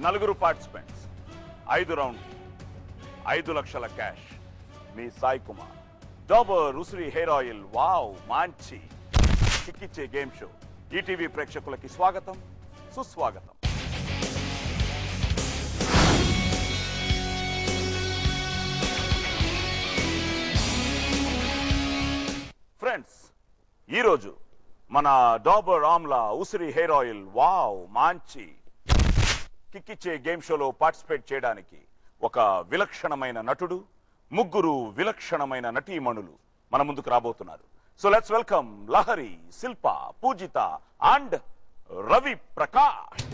నలుగురు పార్టిసిపెంట్స్, 5 రౌండ్లు, 5 లక్షల క్యాష్. మీ సాయి కుమార్. డాబర్ ఉసిరి హెయిర్ ఆయిల్ వావ్ మంచి కిక్కిచ్చే గేమ్ షో. ఈటీవీ ప్రేక్షకులకి స్వాగతం, సుస్వాగతం. ఫ్రెండ్స్, ఈరోజు మన డాబర్ ఆమ్లా ఉసిరి హెయిర్ ఆయిల్ వావ్ మంచి కిక్కిచ్చే గేమ్ షోలో పార్టిసిపేట్ చేయడానికి ఒక విలక్షణమైన నటుడు, 3 విలక్షణమైన నటీమణులు మన ముందుకు రాబోతున్నారు. So let's welcome Lahari, Shilpa, Poojitha and Ravi Prakash.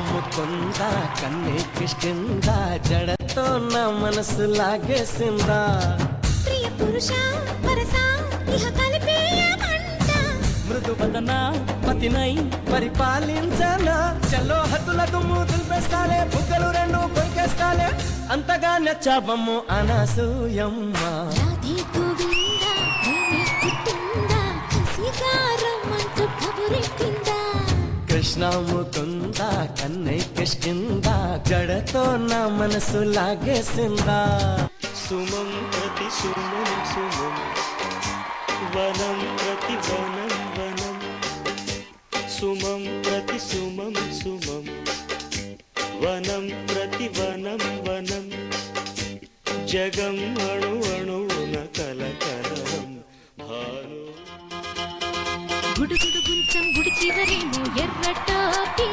ముకుంద కన్నే కిష్కింద జడతో నా మనసు లాగేసిందా ప్రియ పురుష వరసా ఇహ కలిపేయమంట మృదు వదన పతినై పరిపాలించనా చలో హద్దుల దుమ్ము దులిపేస్తాలే బుగ్గలు రెండు కొరికేస్తాలే అంతగా నచ్చావమ్ము అనసూయమ్మ రాధే గోవింద ప్రేమే పుట్టింద కసిగారమంటూ కబురెట్టిందా కృష్ణ ముకుంద కన్నే కిష్కింద జడతో నా మనసు లాగేసిందా సుమం ప్రతి సుమం సుమం వనం ప్రతి వనం వనం సుమం ప్రతి సుమం సుమం వనం ప్రతి వనం వనం జగం అణు అణువున కలకలం భాను గుడుగుడు గుంచం గుడి చివరేమో ఎర్రటాపి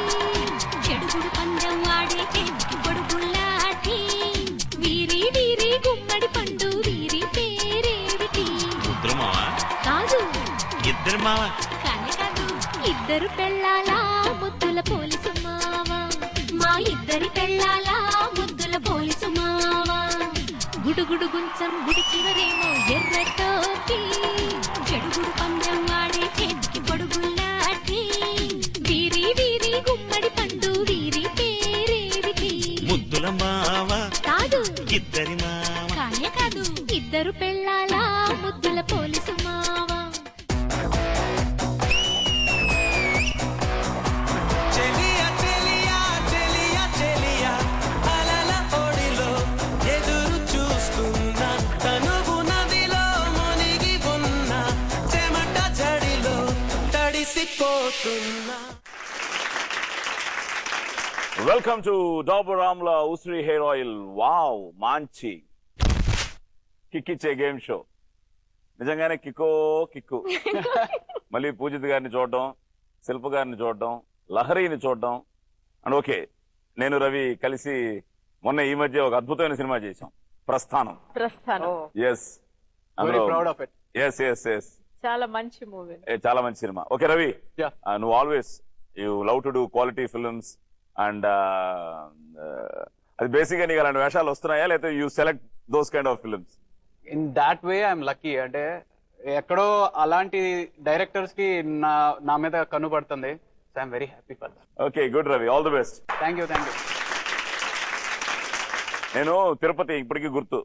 చెడుగుడు పందెం ఆడే గొడుగులాటి వీరి వీరి గుమ్మడి పండు వీరి పేరేమిటి ముద్ర మావా కాదు ఇద్దరు మావా కానీ కాదు ఇద్దరు పెళ్ళాలా ముద్దుల పోలీసు మావా మా ఇద్దరి పెళ్ళాలా ముద్దుల పోలీసు మావా గుడుగుడు గుంచం గుడి చివరేమో ఎర్రటాపి చెడుగుడు పందెం ఆడే గొడుగులాటి వీరి వీరి గుమ్మడి పండు వీరి పేరేమిటి ముద్దుల మావ కాదు ఇద్దరి మావ కానే కాదు ఇద్దరు పెళ్ళాలా ముద్దుల పోలీసు మావ చెలియా చెలియా చెలియా చెలియా అలల ఓడిలో ఎదురు చూస్తున్నా తనువు నదిలో మునిగి ఉన్నా చెమట జడిలో తడిసిపోతున్నా. వెల్కమ్ టు డాబర్ ఆమ్లా ఉసిరి హెయిర్ ఆయిల్ వావ్ మంచి కిక్కిచ్చే గేమ్ షో. నిజంగానే కిక్కు. మళ్ళీ పూజిత్ గారిని చూడడం, శిల్ప గారిని చూడడం, లహరిని చూడడం అండ్ ఓకే, నేను రవి కలిసి మొన్న ఈ మధ్య ఒక అద్భుతమైన సినిమా చేశాం, ప్రస్థానం. ఎస్, ఎస్ చాలా మంచి మూవీ, చాలా మంచి సినిమా. ఓకే రవి, నువ్వు always you love to do quality films and అది బేసిక్ గా నీకు అలాంటి వేషాలు వస్తున్నాయా, లేకపోతే you select those kind of films? In that way I'm lucky. అంటే ఎక్కడో అలాంటి డైరెక్టర్స్ కి నా మీద కనుపడుతుంది. So I'm very happy for that. Okay, good Ravi, all the best. Thank you. నేను తిరుపతి ఇప్పటికీ గుర్తు.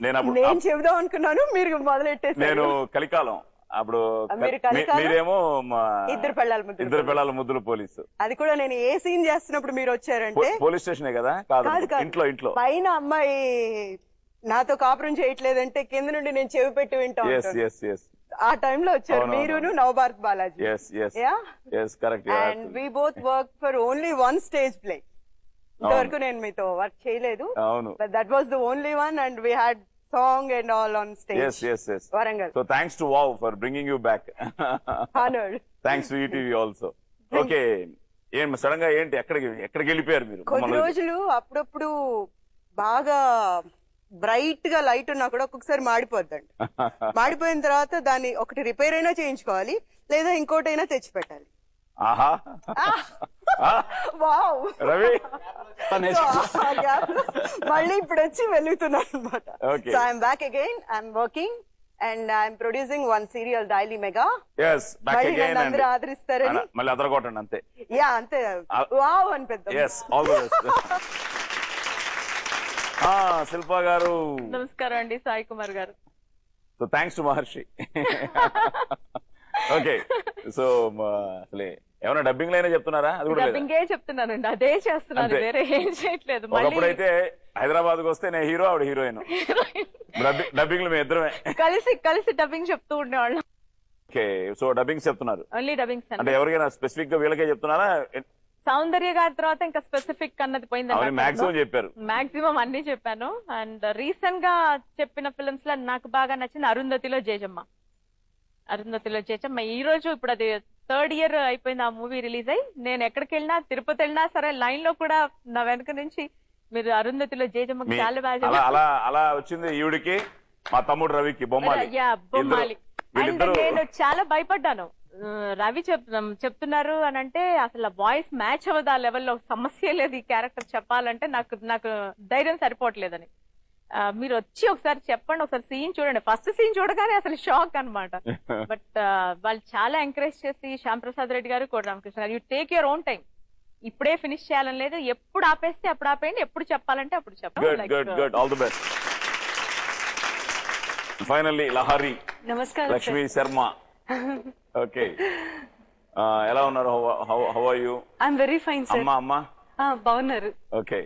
నేను చెబుదాం అనుకున్నాను, మీరు మొదలెట్టేసి. నేను కలికాలం అప్పుడు, మీరేమో ఇద్దరు పిల్లల ముద్దుల పోలీసు. అది కూడా నేను ఏ సీన్ చేస్తున్నప్పుడు మీరు వచ్చారంటే పోలీస్ స్టేషనే కదా? కాదు, ఇంట్లో పైన అమ్మాయి నాతో కాపురం చేయట్లేదంటే కింద నుండి నేను చెవి పెట్టి వింటాను. ఆ టైంలో వచ్చారు మీరును Navabharat Balaji. And we both work for only one stage play. ఇంతవరకు నేను మీతో వర్క్ చేయలేదు. But that was the only one and we had song and all on stage. Yes. Warangal. So thanks to WOW for bringing you back. Honored. Thanks to ETV also. Okay. ఏం sudden గా ఏంటి ఎక్కడికి వెళ్ళిపోయారు మీరు? కొద్ది రోజులు అప్పుడప్పుడు బాగా బ్రైట్ గా లైట్ ఉన్నా కూడా ఒక్కొక్కసారి మాడిపోద్దండి. మాడిపోయిన తర్వాత దాన్ని ఒకటి రిపేర్ అయినా చేయించుకోవాలి, లేదా ఇంకోటైనా తెచ్చి పెట్టాలి. ఆహా, వావ్ రవి, మళ్ళీ ఇప్పుడు వచ్చి వెలుగుతున్నాను అనమాట. So I'm back again, I'm working and I'm producing one serial daily mega. అందరూ ఆదరిస్తారని మళ్ళీ అదరగొట్టండి అంతే. యా అంతే, వావ్ అని పెద్ద. శిల్పా గారు. నమస్కారం అండి సాయి కుమార్ గారు. So thanks to Maharshi. Okay, so అసలే ఏమైనా డబ్బింగ్ లైన్ చెప్తున్నారా? అది కూడా డబ్బింగే చెప్తున్నానండి, అదే చేస్తున్నాను, వేరే ఏం చేయట్లేదు. ఒకప్పుడైతే హైదరాబాద్ కు వస్తే నేను హీరో, ఆవిడ హీరోయిన్. డబ్బింగ్ లో మేము ఇద్దరమే కలిసి డబ్బింగ్ చెప్తూ ఉండేవాళ్ళం. ఓకే, సో డబ్బింగ్ చెప్తున్నారు. ఓన్లీ డబ్బింగ్స్ అంటే ఎవరికైనా స్పెసిఫిక్ గా వీళ్ళకే చెప్తున్నారా? సౌందర్య గారి తర్వాత ఇంకా స్పెసిఫిక్ అన్నది పోయింది. మాక్సిమం చెప్పారు, మాక్సిమం అన్ని చెప్పాను. అండ్ రీసెంట్ గా చెప్పిన ఫిల్మ్స్ లో నాకు బాగా నచ్చింది అరుంధతిలో జేజమ్మ. ఈ రోజు ఇప్పుడు అది 3rd year అయిపోయింది ఆ మూవీ రిలీజ్ అయ్యి. నేను ఎక్కడికి వెళ్ళినా, తిరుపతి వెళ్ళినా సరే, లైన్ లో కూడా నా వెనక నుంచి మీరు అరుంధతిలో జేజమ్మకి చాలా బాగా అలా వచ్చింది ఈవిడికి, మా తమ్ముడు రవికి బొమ్మాలి. అండ్ నేను చాలా భయపడ్డాను. రవి చెప్తున్నారు అని అంటే అసలు వాయిస్ మ్యాచ్ అవ్వదు, ఆ లెవెల్లో సమస్య లేదు ఈ క్యారెక్టర్ చెప్పాలంటే. నాకు ధైర్యం సరిపోవట్లేదని. మీరు వచ్చి ఒకసారి చెప్పండి, ఒకసారి సీన్ చూడండి. ఫస్ట్ సీన్ చూడగానే అసలు షాక్ అన్నమాట. బట్ వాళ్ళు చాలా ఎంకరేజ్ చేసి, శ్యామ్ ప్రసాద్ రెడ్డి గారు, కోడి రామకృష్ణ గారు, you take your own time, ఇప్పుడే ఫినిష్ చేయాలని లేదు, ఎప్పుడు ఆపేస్తే అప్పుడు ఆపేయండి, ఎప్పుడు చెప్పాలంటే అప్పుడు చెప్పండి. ఫైనల్లీ లహరి. నమస్కారం లక్ష్మీ శర్మ. ఓకే, ఎలా ఉన్నారు? How are you? I'm very fine sir. అమ్మా బాగున్నారు. ఓకే,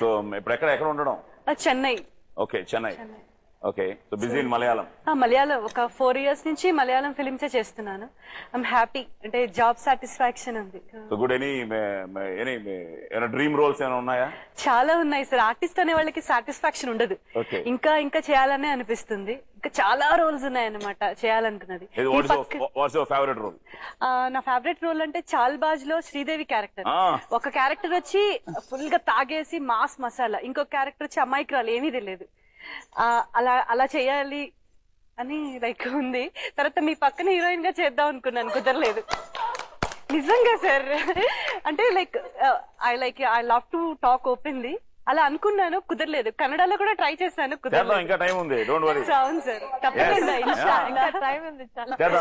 సో ఇప్పుడు ఎక్కడ ఉండడం? Chennai. Okay, Chennai. Okay, so busy in Malayalam. Malayalam ఒక 4 years నుంచి మలయాళం ఫిలిమ్సే చేస్తున్నాను. ఐఎమ్ హ్యాపీ, అంటే జాబ్ సాటిస్ఫాక్షన్ ఉంది. So good. Any dream roles ఏమైనా ఉన్నాయా? చాలా ఉన్నాయి సార్. ఆర్టిస్ట్ అనే వాళ్ళకి సాటిస్ఫాక్షన్ ఉండదు, ఇంకా చేయాలనే అనిపిస్తుంది. ఇంకా చాలా రోల్స్ ఉన్నాయన్నమాట చేయాలనుకున్నది. What's your favourite role? నా ఫేవరెట్ రోల్ అంటే చాల్బాజ్ లో శ్రీదేవి క్యారెక్టర్. ఒక క్యారెక్టర్ వచ్చి ఫుల్ గా తాగేసి మాస్ మసాలా, ఇంకొక క్యారెక్టర్ వచ్చి అమాయకురాలు, ఏమీ తెలియదు. అలా చేయాలి అని లైక్ ఉంది. తర్వాత మీ పక్కన హీరోయిన్ గా చేద్దాం అనుకున్నాను, కుదరలేదు. నిజంగా సార్, అంటే I love to talk openly, అలా అనుకున్నాను, కుదరలేదు. కన్నడలో కూడా ట్రై చేశాను, కుదరలేదు. ఇంకా టైం ఉంది, డోంట్ వరీ. అవును సార్, తప్పకుండా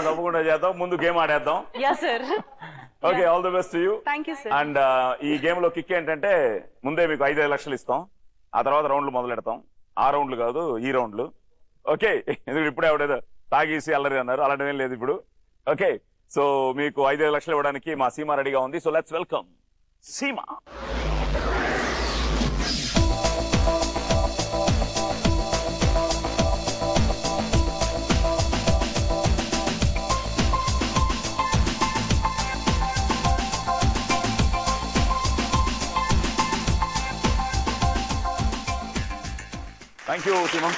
తప్పకుండా చేద్దాం. ముందు గేమ్ ఆడేద్దాం. Yeah sir. Okay, all the best to you. Thank you sir. And ఈ గేమ్ లో కిక్ ఏంటంటే, ముందే మీకు 5 లక్షలు ఇస్తాం, ఆ తర్వాత రౌండ్లు మొదలెడతాం. ఆ రౌండ్లు కాదు, ఈ రౌండ్లు. ఓకే, ఎందుకంటే ఇప్పుడే ఆవిడేదో తాగేసి అల్లరి అన్నారు, అలాంటివేం లేదు ఇప్పుడు. ఓకే, సో మీకు 5 లక్షలు ఇవ్వడానికి మా సీమ రెడీగా ఉంది. సో లెట్స్ వెల్కమ్ సీమ. Thank you, Simon.